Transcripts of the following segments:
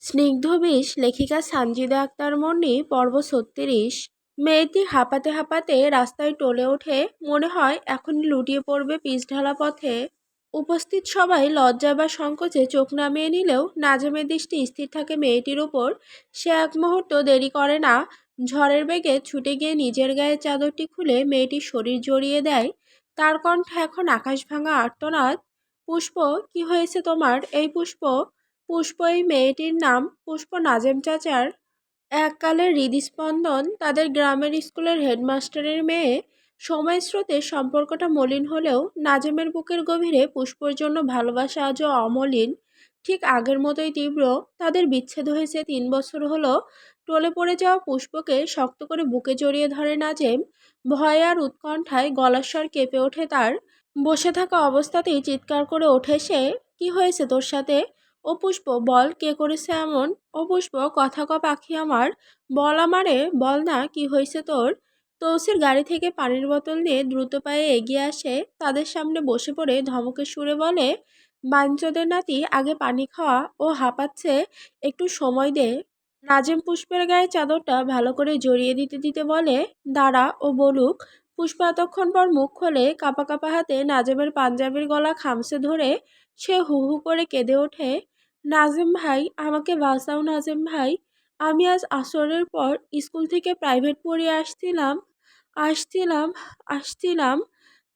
স্নিগ্ধ বিষ লেখিকা সানজিদা আক্তার মন্নি পর্ব ৩৬। মেয়েটি হাঁপাতে হাঁপাতে রাস্তায় টলে ওঠে, মনে হয় এখনই লুটিয়ে পড়বে পিচঢালা পথে। উপস্থিত সবাই লজ্জা বা সংকোচে চোখ নামিয়ে নিলেও নাজেমের দৃষ্টি স্থির থাকে মেয়েটির উপর। সে এক মুহূর্ত দেরি করে না, ঝড়ের বেগে ছুটে গিয়ে নিজের গায়ে চাদরটি খুলে মেয়েটির শরীর জড়িয়ে দেয়। তার কণ্ঠে এখন আকাশ ভাঙা আর্তনাদ। পুষ্প, কি হয়েছে তোমার? এই পুষ্প। পুষ্প, এই মেয়েটির নাম পুষ্প নাজেম চাচার এককালের হৃদস্পন্দন, তাদের গ্রামের স্কুলের হেডমাস্টারের মেয়ে। সময় স্রোতে সম্পর্কটা মলিন হলেও নাজেমের বুকের গভীরে পুষ্পর জন্য ভালোবাসা আজও অমলিন, ঠিক আগের মতোই তীব্র। তাদের বিচ্ছেদ হয়েছে ৩ বছর হলো। টলে পড়ে যাওয়া পুষ্পকে শক্ত করে বুকে জড়িয়ে ধরে নাজেম। ভয়ে আর উৎকণ্ঠায় গলার স্বর কেঁপে ওঠে তার। বসে থাকা অবস্থাতেই চিৎকার করে ওঠে সে, কি হয়েছে তোর সাথে? ও পুষ্প, বল, কে করেছে এমন? ও পুষ্প, কথা ক পাখি আমার, বল আমারে, বল না কি হয়েছে তোর? তৌসির গাড়ি থেকে পানির বোতল নিয়ে দ্রুত পায়ে এগিয়ে আসে, তাদের সামনে বসে পড়ে ধমকের সুরে বলে, বাঞ্চদের নাতি, আগে পানি খাওয়া, ও হাঁপাচ্ছে, একটু সময় দে। নাজিম পুষ্পের গায়ে চাদরটা ভালো করে জড়িয়ে দিতে দিতে বলে, দাঁড়া, ও বলুক। পুষ্পা এতক্ষণ পর মুখ খোলে, কাঁপা কাঁপা হাতে নাজিমের পাঞ্জাবির গলা খামচে ধরে সে হু হু করে কেঁদে ওঠে, নাজিম ভাই, আমাকে বাঁচাও নাজিম ভাই। আমি আজ আসরের পর স্কুল থেকে প্রাইভেট পড়িয়ে আসছিলাম আসছিলাম আসছিলাম।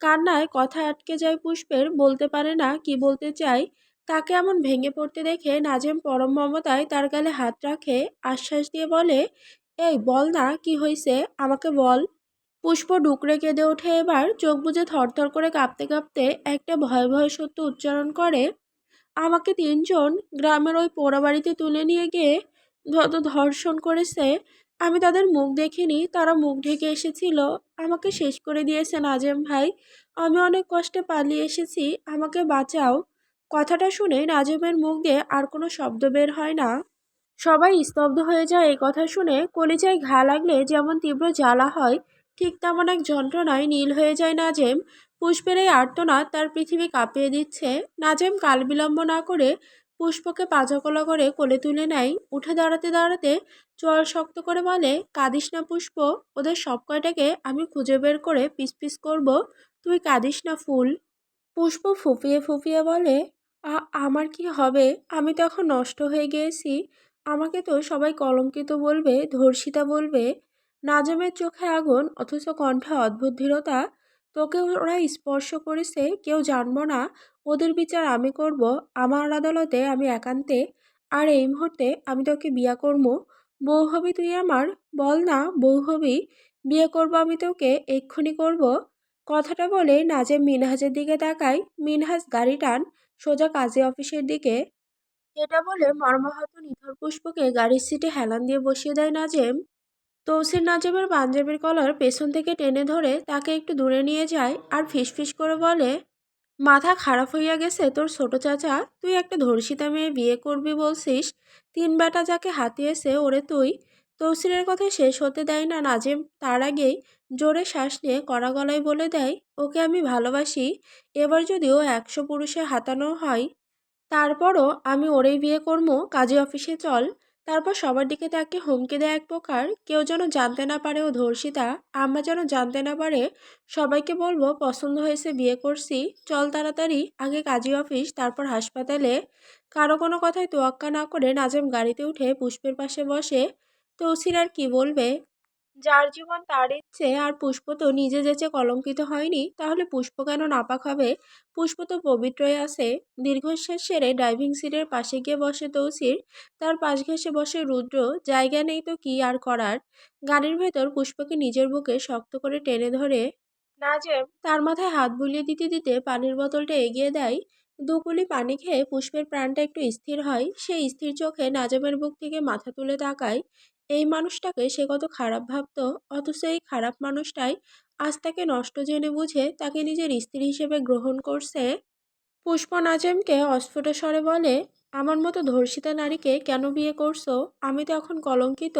কান্নায় কথা আটকে যায় পুষ্পের, বলতে পারে না কি বলতে চায়। তাকে এমন ভেঙে পড়তে দেখে নাজিম পরম মমতায় তার গালে হাত রাখে, আশ্বাস দিয়ে বলে, এই বল না কি হয়েছে, আমাকে বল। পুষ্প ডুকরে কেঁদে ওঠে এবার, চোখ বুজে থরথর করে কাঁপতে কাঁপতে একটা ভয়ে ভয়ে সত্য উচ্চারণ করে, আমাকে ৩ জন গ্রামের ওই পোড়া বাড়িতে তুলে নিয়ে গিয়ে ধর্ষণ করেছে। আমি তাদের মুখ দেখিনি, তারা মুখ ঢেকে এসেছিল। আমাকে শেষ করে দিয়েছে নাজেম ভাই। আমি অনেক কষ্টে পালিয়ে এসেছি, আমাকে বাঁচাও। কথাটা শুনে নাজেমের মুখ দিয়ে আর কোনো শব্দ বের হয় না। সবাই স্তব্ধ হয়ে যায় এই কথা শুনে। কলিজায় ঘা লাগলে যেমন তীব্র জ্বালা হয়, ঠিক তেমন এক যন্ত্রণায় নীল হয়ে যায় নাজেম। পুষ্পের এই আর্তনাদ তার পৃথিবী কাঁপিয়ে দিচ্ছে। নাজেম কাল বিলম্ব না করে পুষ্পকে পাজাকলা করে কোলে তুলে নেয়। উঠে দাঁড়াতে দাঁড়াতে চোয়াল শক্ত করে বলে, কাঁদিস না পুষ্প, ওদের সব কয়টাকে আমি খুঁজে বের করে পিস পিস করব, তুই কাঁদিস না ফুল। পুষ্প ফুঁপিয়ে ফুঁপিয়ে বলে, আমার কি হবে? আমি তো এখন নষ্ট হয়ে গিয়েছি। আমাকে তো সবাই কলঙ্কিত বলবে, ধর্ষিতা বলবে। নাজমের চোখে আগুন, অথচ কণ্ঠে অদ্ভুত দৃঢ়তা। তোকে ওরা স্পর্শ করেছে, কেউ জানবো না। ওদের বিচার আমি করব, আমার আদালতে, আমি একান্তে। আর এই মুহূর্তে আমি তোকে বিয়ে করবো। বউ হবি তুই আমার, বল না বউ হবি? বিয়ে করব আমি তোকে, এক্ষুনি করব। কথাটা বলে নাজেম মিনহাজের দিকে তাকায়। মিনহাজ গাড়ি টান, সোজা কাজী অফিসের দিকে। এটা বলে মর্মাহত নিথর পুষ্পকে গাড়ির সিটে হেলান দিয়ে বসিয়ে দেয় নাজেম। তৌসির নাজেমের পাঞ্জাবির কলার পেছন থেকে টেনে ধরে তাকে একটু দূরে নিয়ে যায় আর ফিসফিস করে বলে, মাথা খারাপ হইয়া গেছে তোর ছোট চাচা? তুই একটা ধর্ষিতা মেয়ে বিয়ে করবি বলছিস? ৩ বেটা যাকে হাতিয়েছে ওরে তুই। তৌসিরের কথা শেষ হতে দেয় না নাজিম, তার আগেই জোরে শ্বাস নিয়ে কড়া গলায় বলে দেয়, ওকে আমি ভালোবাসি। এবার যদিও ১০০ পুরুষে হাতানো হয়, তারপরও আমি ওরেই বিয়ে করবো। কাজী অফিসে চল। তারপর সবার দিকে তাকে হুমকি দেয় এক প্রকার, কেউ যেন জানতে না পারে ও ধর্ষিতা। আমরা যেন জানতে না পারে। সবাইকে বলবো পছন্দ হয়েছে, বিয়ে করছি। চল তাড়াতাড়ি, আগে কাজী অফিস, তারপর হাসপাতালে। কারো কোনো কথায় তোয়াক্কা না করে নাজেম গাড়িতে উঠে পুষ্পের পাশে বসে। তৌসির আর কি বলবে? যার জীবন তার ইচ্ছে। আর পুষ্প তো নিজে যেচে কলঙ্কিত হয়নি, তাহলে পুষ্প কেন নাপাক হবে? পুষ্প তো পবিত্রই আছে। দীর্ঘশ্বাস সেরে ড্রাইভিং সিটের পাশে গিয়ে বসে তৌসির, তার পাশ ঘেঁষে বসে রুদ্র। জায়গা নেই তো কি আর করার। গাড়ির ভেতর পুষ্পকে নিজের বুকে শক্ত করে টেনে ধরে নাজেম তার মাথায় হাত বুলিয়ে দিতে দিতে পানির বোতলটা এগিয়ে দেয়। দুকুলি পানি খেয়ে পুষ্পের প্রাণটা একটু স্থির হয়। সেই স্থির চোখে নাজেমের বুক থেকে মাথা তুলে তাকায়। এই মানুষটাকে সে কত খারাপ ভাবতো, অথচ এই খারাপ মানুষটাই আজ তাকে নষ্ট জেনে বুঝে তাকে নিজের স্ত্রী হিসেবে গ্রহণ করছে। পুষ্প নাজেমকে অস্ফুট স্বরে বলে, আমার মতো ধর্ষিতা নারীকে কেন বিয়ে করছো? আমি তো এখন কলঙ্কিত।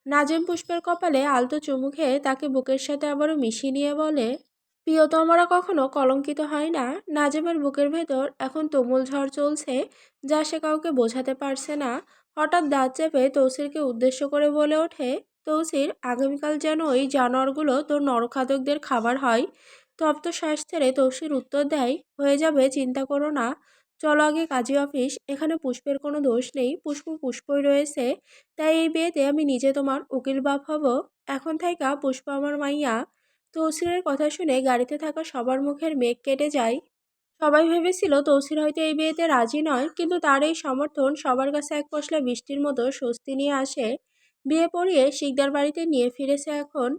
নাজেম পুষ্পের কপালে আলতো চুমু খেয়ে তাকে বুকের সাথে আবারও মিশিয়ে নিয়ে বলে, প্রিয়তমারা কখনো কলঙ্কিত হয় না। নাজেমের বুকের ভেতর এখন তুমুল ঝড় চলছে, যা সে কাউকে বোঝাতে পারছে না। হঠাৎ দাঁত চেপে তৌসিরকে উদ্দেশ্য করে বলে ওঠে, তৌসির, আগামীকাল যেন ওই জানোয়ারগুলো তোর নরখাদকদের খাবার হয়। তপ্ত শ্বাস ছেড়ে তৌসির উত্তর দেয়, হয়ে যাবে, চিন্তা করো না। চলো আগে কাজী অফিস, এখানে পুষ্পের কোনো দোষ নেই, পুষ্প পুষ্পই রয়েছে। তাই এই বিয়েতে আমি নিজে তোমার উকিল বাপ হব। এখন থাইকা পুষ্প আমার মাইয়া। তৌসিরের কথা শুনে গাড়িতে থাকা সবার মুখের মেঘ কেটে যায়। সবাই ভেবেছিল তৌসির হয়তো এই বিয়েতে রাজি নয়, কিন্তু তার এই সমর্থন সবার কাছে এক পশলা বৃষ্টির মতো স্বস্তি নিয়ে আসে। বিয়ে পড়িয়ে শিকদার বাড়িতে নিয়ে ফিরেছে এখন।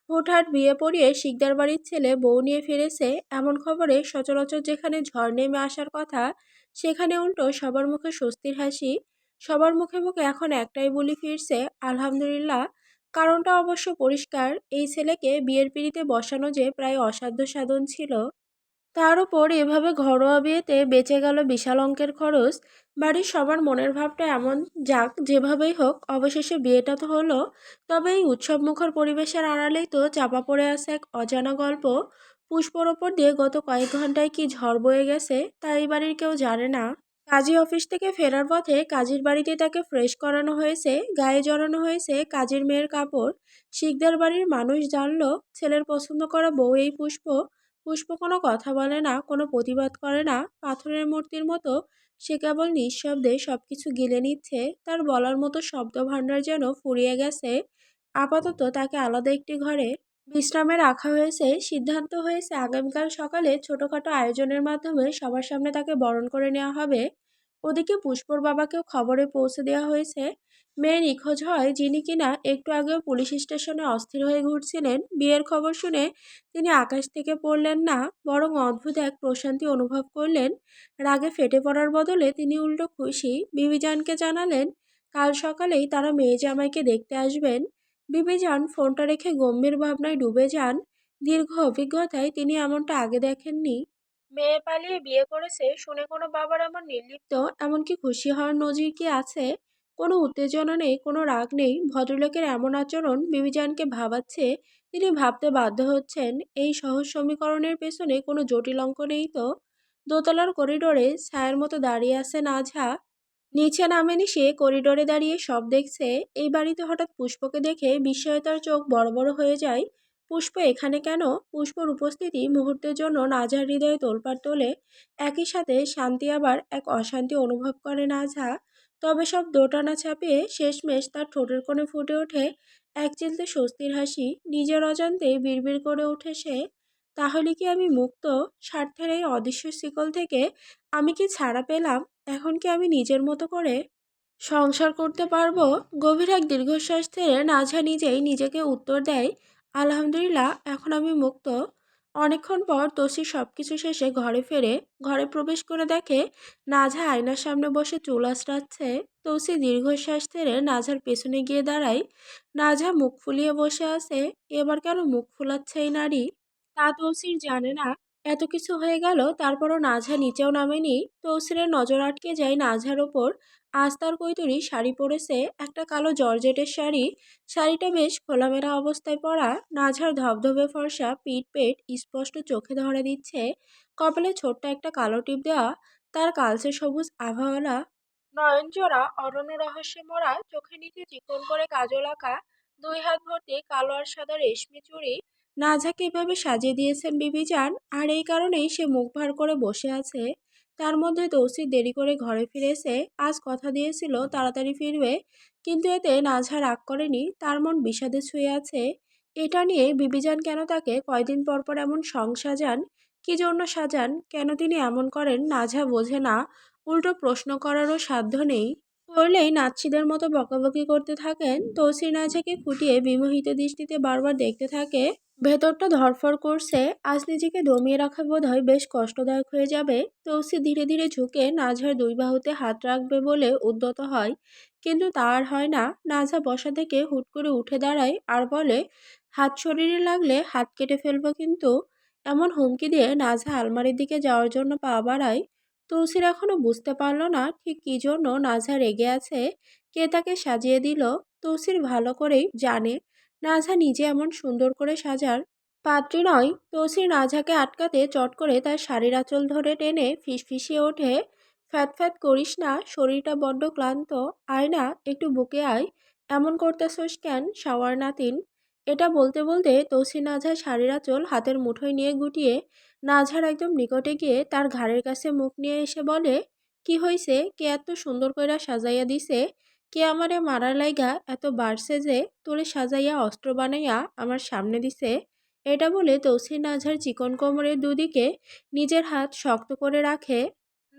হুটহাট বিয়ে পড়িয়ে শিকদার বাড়ির ছেলে বউ নিয়ে ফিরেছে, এমন খবরে সচরাচর যেখানে ঝড় নেমে আসার কথা, সেখানে উল্টো সবার মুখে স্বস্তির হাসি। সবার মুখে মুখে এখন একটাই বলি ফিরছে, আলহামদুলিল্লাহ। কারণটা অবশ্য পরিষ্কার, এই ছেলেকে বিয়ের পিঁড়িতে বসানো যে প্রায় অসাধ্য সাধন ছিল। তার উপর এভাবে ঘরোয়া বিয়েতে বেঁচে গেল বিশাল অঙ্কের খরচ। বাড়ির সবার মনের ভাবটা এমন, যাক যেভাবেই হোক অবশেষে বিয়েটা তো হলো। তবে এই উৎসবমুখর পরিবেশের আড়ালেই তো চাপা পড়ে আছে এক অজানা গল্প। পুষ্পর ওপর দিয়ে গত কয়েক ঘন্টায় কি ঝড় বয়ে গেছে তা এই বাড়ির কেউ জানে না। কাজী অফিস থেকে ফেরার পথে কাজীর বাড়িতে তাকে ফ্রেশ করানো হয়েছে, গায়ে জড়ানো হয়েছে কাজীর মেয়ের কাপড়। শিকদার বাড়ির মানুষ জানলো ছেলের পছন্দ করা বউ এই পুষ্প। পুষ্প কোনো কথা বলে না, কোনো প্রতিবাদ করে না, পাথরের মূর্তির মতো সে কেবল নিঃশব্দে সবকিছু গিলে নিচ্ছে। তার বলার মতো শব্দ ভাণ্ডার যেন ফুরিয়ে গেছে। আপাতত তাকে আলাদা একটি ঘরে বিশ্রামে রাখা হয়েছে। সিদ্ধান্ত হয়েছে আগামীকাল সকালে ছোটখাটো আয়োজনের মাধ্যমে সবার সামনে তাকে বরণ করে নেওয়া হবে। ওদিকে পুষ্পর বাবাকেও খবরে পৌঁছে দেওয়া হয়েছে, মেয়ে নিখোঁজ হয়, যিনি কিনা একটু আগেও পুলিশ স্টেশনে অস্থির হয়ে ঘুরছিলেন। বিয়ের খবর শুনে তিনি আকাশ থেকে পড়লেন না, বরং অদ্ভুত এক প্রশান্তি অনুভব করলেন। রাগে ফেটে পড়ার বদলে তিনি উল্টো খুশি। বিবিজানকে জানালেন কাল সকালেই তারা মেয়ে জামাইকে দেখতে আসবেন। বিবিজান ফোনটা রেখে গম্ভীর ভাবনায় ডুবে যান। দীর্ঘ অভিজ্ঞতায় তিনি এমনটা আগে দেখেননি। মেয়ে পালিয়ে বিয়ে করেছে শুনে কোনো বাবার এমন নির্লিপ্ত, এমনকি খুশি হওয়ার নজির কি আছে? কোনো উত্তেজনা নেই, কোনো রাগ নেই, ভদ্রলোকের এমন আচরণ বিবিজানকে ভাবাচ্ছে। তিনি ভাবতে বাধ্য হচ্ছেন, এই সহজ সমীকরণের পেছনে কোনো জটিল অঙ্ক নেই তো। দোতলার করিডোরে ছায়ার মতো দাঁড়িয়ে আছে নাঝা। নিচে নামেনি সে, করিডোরে দাঁড়িয়ে সব দেখছে। এই বাড়িতে হঠাৎ পুষ্পকে দেখে বিস্ময়ে তার চোখ বড় বড় হয়ে যায়। পুষ্প এখানে কেন? পুষ্পর উপস্থিতি মুহূর্তের জন্য নাঝার হৃদয়ে তোলপাড় তোলে। একই সাথে শান্তি আবার এক অশান্তি অনুভব করে নাঝা। তবে সব দোটানা ছাপিয়ে শেষমেশ তার ঠোঁটের কোণে ফুটে ওঠে এক চিলতে স্বস্তির হাসি। নিজের অজান্তে বিড়বিড় করে ওঠে সে, তাহলে কি আমি মুক্ত? স্বার্থের এই অদৃশ্য শিকল থেকে আমি কি ছাড়া পেলাম? এখন কি আমি নিজের মতো করে সংসার করতে পারবো? গভীর এক দীর্ঘশ্বাস ছেড়ে নাঝা নিজেই নিজেকে উত্তর দেয়, আলহামদুলিল্লাহ, এখন আমি মুক্ত। অনেকক্ষণ পর তসি সবকিছু শেষে ঘরে ফেরে। ঘরে প্রবেশ করে দেখে নাঝা আয়নার সামনে বসে চুল আঁচড়াচ্ছে। তসি দীর্ঘশ্বাস ছেড়ে নাঝার পেছনে গিয়ে দাঁড়ায়। নাঝা মুখ ফুলিয়ে বসে আছে। এবার কেন মুখ ফুলাচ্ছে এই নারী, তা তৌসির জানে না। এত কিছু হয়ে গেল, তারপরও নাঝা নিচেও নামেনি। তৌসিরের নজর আটকে যায় নাঝার ওপর। আজ তার কৈতরী শাড়ি পরেছে, একটা কালো জর্জেটের শাড়ি। শাড়িটা বেশ খোলামেলা অবস্থায় পরা। নাঝার ধবধবে ফর্সা পিঠ পেট স্পষ্ট চোখে ধরা দিচ্ছে। কপালে ছোট্ট একটা কালো টিপ দেওয়া। তার কালচে সবুজ আভাওয়ালা নয়নজোড়া অরণ্য রহস্যে মোড়া, চোখে নিচে চিকন করে কাজল আঁকা, দুই হাত ভর্তি কালো আর সাদা রেশমি চুড়ি। নাঝাকে এভাবে সাজিয়ে দিয়েছেন বিবিজান, আর এই কারণেই সে মুখ ভার করে বসে আছে। তার মধ্যে তৌসির দেরি করে ঘরে ফিরেছে। আজ কথা দিয়েছিল তাড়াতাড়ি ফিরবে, কিন্তু এতে নাঝা রাগ করেনি, তার মন বিষাদে ছুঁয়ে আছে। এটা নিয়ে বিবিজান কেন তাকে কয়দিন পর পর এমন সং সাজান? কি জন্য সাজান, কেন তিনি এমন করেন নাঝা বোঝে না। উল্টো প্রশ্ন করারও সাধ্য নেই। করলেই নাচ্ছিদের মতো বকাবকি করতে থাকেন। তৌসির নাঝাকে খুঁটিয়ে বিমোহিত দৃষ্টিতে বারবার দেখতে থাকে। ভেতরটা ধড়ফড় করছে, আজ নিজেকে দমিয়ে রাখা বোধহয় বেশ কষ্টদায়ক হয়ে যাবে। তৌসি ধীরে ধীরে ঝুঁকে নাঝার দুই বাহুতে হাত রাখবে বলে উদ্যত হয়, কিন্তু তা আর হয় না। নাঝা বসা থেকে হুট করে উঠে দাঁড়ায় আর বলে, হাত শরীরে লাগলে হাত কেটে ফেলবো কিন্তু। এমন হুমকি দিয়ে নাঝা আলমারির দিকে যাওয়ার জন্য পা বাড়ায়। তৌসির এখনো বুঝতে পারল না ঠিক কি জন্য নাঝা রেগে আছে, কে তাকে সাজিয়ে দিল। তৌসির ভালো করেই জানে নাঝা নিজে এমন সুন্দর করে সাজার পাত্রী নয়। তৌসির নাঝাকে আটকাতে চট করে তার শাড়ির আঁচল ধরে টেনে ফিসফিসিয়ে ওঠে, ফ্যাত ফ্যাত করিস না, শরীরটা বড্ড ক্লান্ত। আয় না, একটু বুকে আয়। এমন করতেছস কেন, শাওয়ার নাতিন? এটা বলতে বলতে তৌসি নাজহার শাড়ির আঁচল হাতের মুঠোয় নিয়ে গুটিয়ে নাজহার একদম নিকটে গিয়ে তার ঘাড়ের কাছে মুখ নিয়ে এসে বলে, কি হইছে? কে এত সুন্দর কইরা সাজাইয়া দিছে? কে আমারে মারার লাইগা এত বাড়ছে যে তোরে সাজাইয়া অস্ত্র বানাইয়া আমার সামনে দিছে? এটা বলে তৌসি নাজহার চিকন কোমরের দুদিকে নিজের হাত শক্ত করে রাখে।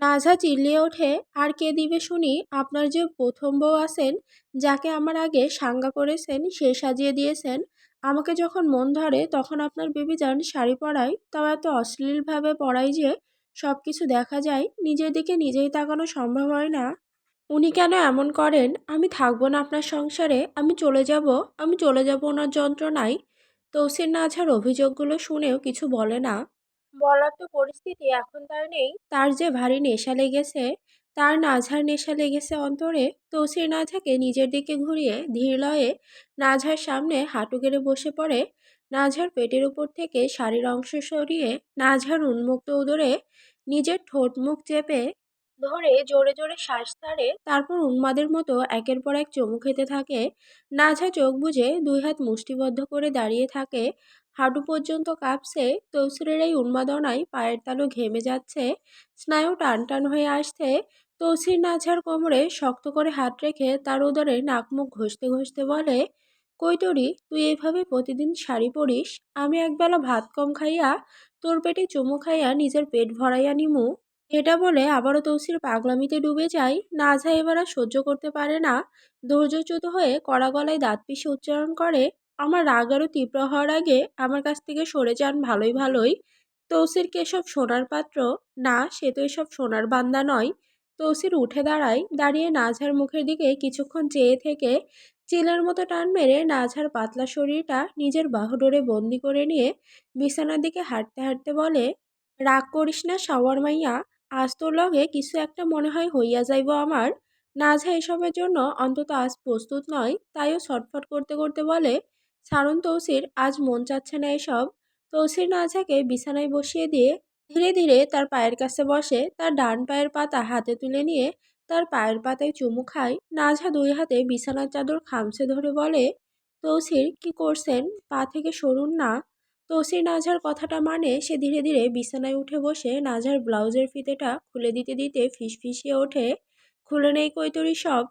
নাজা চিল্লিয়ে ওঠে, আর কে দিবে শুনি? আপনার যে প্রথম বউ আছেন, যাকে আমার আগে সাঙ্গা করেছেন, সে সাজিয়ে দিয়েছেন। আমাকে যখন মন ধরে তখন আপনার বেবিজান শাড়ি পরায়, তাও এত অশ্লীলভাবে পরায় যে সব কিছু দেখা যায়, নিজের দিকে নিজেই তাকানো সম্ভব হয় না। উনি কেন এমন করেন? আমি থাকবো না আপনার সংসারে, আমি চলে যাব, আমি চলে যাব ওনার যন্ত্রণায়। তৌসির নাজহার অভিযোগগুলো শুনেও কিছু বলে না। বলার তো পরিস্থিতি এখন তার নেই। তার যে ভারী নেশা লেগেছে, তার নাঝার নেশা লেগেছে অন্তরে। তৌসির নাঝাকে নিজের দিকে ঘুরিয়ে ধীর লয়ে নাঝার সামনে হাঁটু গেড়ে বসে পড়ে। নাঝার পেটের উপর থেকে শাড়ির অংশ সরিয়ে নাঝার উন্মুক্ত উদরে নিজের ঠোঁট মুখ চেপে ধরে জোরে জোরে শ্বাস ছাড়ে, তারপর উন্মাদের মতো একের পর এক চুমু খেতে থাকে। নাঝা চোখ বুজে দুই হাত মুষ্টিবদ্ধ করে দাঁড়িয়ে থাকে। হাঁটু পর্যন্ত কাঁপছে। তৌসিরের এই উন্মাদনায় পায়ের তালু ঘেমে যাচ্ছে, স্নায়ু টান টান হয়ে আসছে। তৌসির নাঝার কোমরে শক্ত করে হাত রেখে তার উদরে নাক মুখ ঘষতে ঘষতে বলে, কই টরি, তুই এইভাবে প্রতিদিন শাড়ি পরিস? আমি একবেলা ভাত কম খাইয়া তোর পেটে চুমু খাইয়া নিজের পেট ভরাইয়া নিমু। এটা বলে আবারও তৌসির পাগলামিতে ডুবে যায়। নাজা এবার আর সহ্য করতে পারে না। ধৈর্যচ্যুত হয়ে কড়া গলায় দাঁত পিষে উচ্চারণ করে, আমার রাগ আরও তীব্র হওয়ার আগে আমার কাছ থেকে সরে যান ভালোই ভালোই। তৌসির কি এসব সোনার পাত্র? না, সে তো এসব সোনার বান্দা নয়। তৌসির উঠে দাঁড়ায়, দাঁড়িয়ে নাঝার মুখের দিকে কিছুক্ষণ চেয়ে থেকে চিলের মতো টান মেরে নাঝার পাতলা শরীরটা নিজের বাহুডোরে বন্দি করে নিয়ে বিছানার দিকে হাঁটতে হাঁটতে বলে, রাগ করিস না শাওয়ার মাইয়া, আজ তোর লগে কিছু একটা মনে হয় হইয়া যাইব আমার। নাজা এসবের জন্য অন্তত আজ প্রস্তুত নয়, তাইও ছটফট করতে করতে বলে, ছাড়ুন তৌসির, আজ মন চাচ্ছে না এসব। তৌসির নাজাকে বিছানায় বসিয়ে দিয়ে ধীরে ধীরে তার পায়ের কাছে বসে, তার ডান পায়ের পাতা হাতে তুলে নিয়ে তার পায়ের পাতায় চুমু খায়। নাজা দুই হাতে বিছানার চাদর খামচে ধরে বলে, তৌসির কি করছেন? পা থেকে সরুন না। তৌসির নাজহার কথাটা মানে সে ধীরে ধীরে বিছানায় উঠে বসে নাজহার ব্লাউজের ফিতেটা খুলে দিতে দিতে ফিসফিসিয়ে ওঠে, খুলে নেই কৈতরি সব।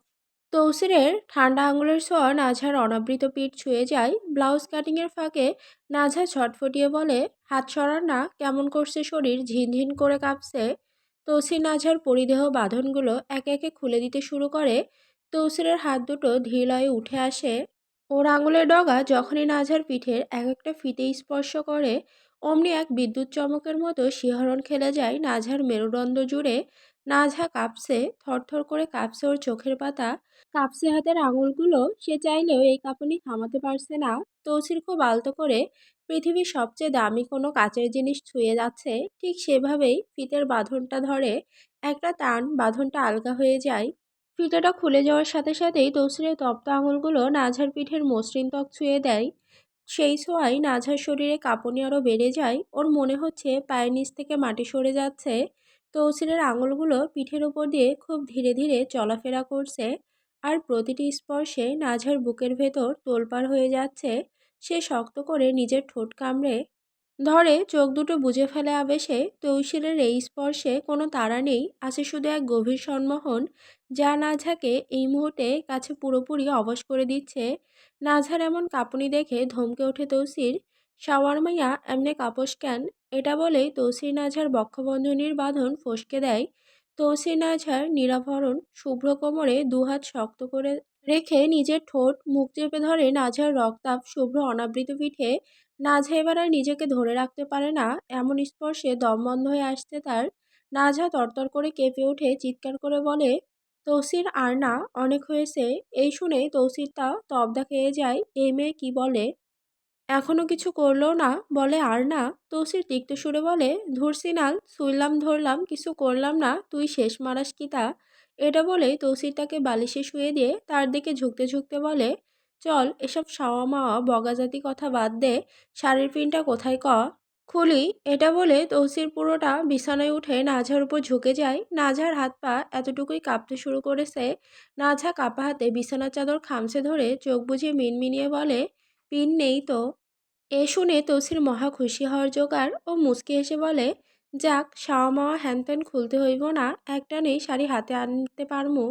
তৌসিরের ঠান্ডা আঙুলের ছোঁয়া নাজহার অনাবৃত পিঠ ছুঁয়ে যায়। ব্লাউজ কাটিংয়ের ফাঁকে নাজহা ছটফটিয়ে বলে, হাত সরান না, কেমন করছে শরীর, ঝিনঝিন করে কাঁপছে। তৌসির নাজহার পরিধেয় বাঁধনগুলো একে একে খুলে দিতে শুরু করে। তৌসিরের হাত দুটো ধীলয়ে উঠে আসে। ওর আঙুলের ডগা যখনই নাজহার পিঠের এক একটা ফিতে স্পর্শ করে, অমনি এক বিদ্যুৎ চমকের মতো শিহরণ খেলে যায় নাজহার মেরুদণ্ড জুড়ে। নাজহা কাঁপছে, থরথর করে কাঁপছে ওর চোখের পাতা, কাঁপছে হাতের আঙুলগুলো। সে চাইলেও এই কাঁপুনি থামাতে পারছে না। তৌসির খুব আলতো করে পৃথিবীর সবচেয়ে দামি কোনো কাচের জিনিস ছুঁয়ে যাচ্ছে, ঠিক সেভাবেই ফিতের বাঁধনটা ধরে একটা টান, বাঁধনটা আলগা হয়ে যায়। ফিতাটা খুলে যাওয়ার সাথে সাথেই তৌসিরের তপ্ত আঙুলগুলো নাঝার পিঠের মসৃণ ত্বক ছুঁয়ে দেয়। সেই ছোঁয়ায় নাঝার শরীরে কাঁপুনি আরও বেড়ে যায়। ওর মনে হচ্ছে পায়ের নিচ থেকে মাটি সরে যাচ্ছে। তৌসিরের আঙুলগুলো পিঠের উপর দিয়ে খুব ধীরে ধীরে চলাফেরা করছে, আর প্রতিটি স্পর্শে নাঝার বুকের ভেতর তোলপাড় হয়ে যাচ্ছে। সে শক্ত করে নিজের ঠোঁট কামড়ে ধরে, চোখ দুটো বুজে ফেলে আবেশে। তৌসিরের এই স্পর্শে কোনো তাড়া নেই, আছে শুধু এক গভীর সম্মোহন, যা নাঝাকে এই মুহূর্তে কাছে পুরোপুরি অবশ করে দিচ্ছে। নাঝার এমন কাঁপুনি দেখে ধমকে ওঠে তৌসির, শাওয়ার মাইয়া এমনে কাপস কেন? এটা বলেই তৌসির নাঝার বক্ষবন্ধনীর বাঁধন ফসকে দেয়। তৌসির নাঝার নিরাভরণ শুভ্র কোমরে দুহাত শক্ত করে রেখে নিজের ঠোঁট মুখ চেপে ধরে নাঝার রক্তাভ শুভ্র অনাবৃত পিঠে। নাঝা এবার আর নিজেকে ধরে রাখতে পারে না, এমন স্পর্শে দম বন্ধ হয়ে আসছে তার। নাঝা তরতর করে কেঁপে উঠে চিৎকার করে বলে, তৌসির আর না, অনেক হয়েছে। এই শুনে তৌসিরটা তবদা খেয়ে যায়, এই মেয়ে কি বলে! এখনো কিছু করলো না, বলে আর না। তৌসির তিক্ত সুরে বলে, ধুর সিনাল, শুইলাম ধরলাম, কিছু করলাম না, তুই শেষ মারাস কি তা? এটা বলেই তৌসির তাকে বালিশে শুয়ে দিয়ে তার দিকে ঝুঁকতে ঝুঁকতে বলে, চল, এসব শাওয়া মাওয়া বগাজাতি কথা বাদ দে, শাড়ির পিনটা কোথায় ক? খুলি, এটা বলে তৌসির পুরোটা বিছানায় উঠে নাঝার উপর ঝুঁকে যায়। নাঝার হাত পা এতটুকুই কাঁপতে শুরু করেছে। নাঝা কাঁপা হাতে বিছানার চাদর খামচে ধরে চোখ বুজিয়ে মিনমিনিয়ে বলে, পিন নেই তো। এ শুনে তৌসির মহা খুশি হওয়ার জোগাড়। ও মুচকি হেসে বলে, যাক, শাওয়া মাওয়া হ্যান ত্যান খুলতে হইব না, একটা নেই শাড়ি হাতে আনতে পারমু।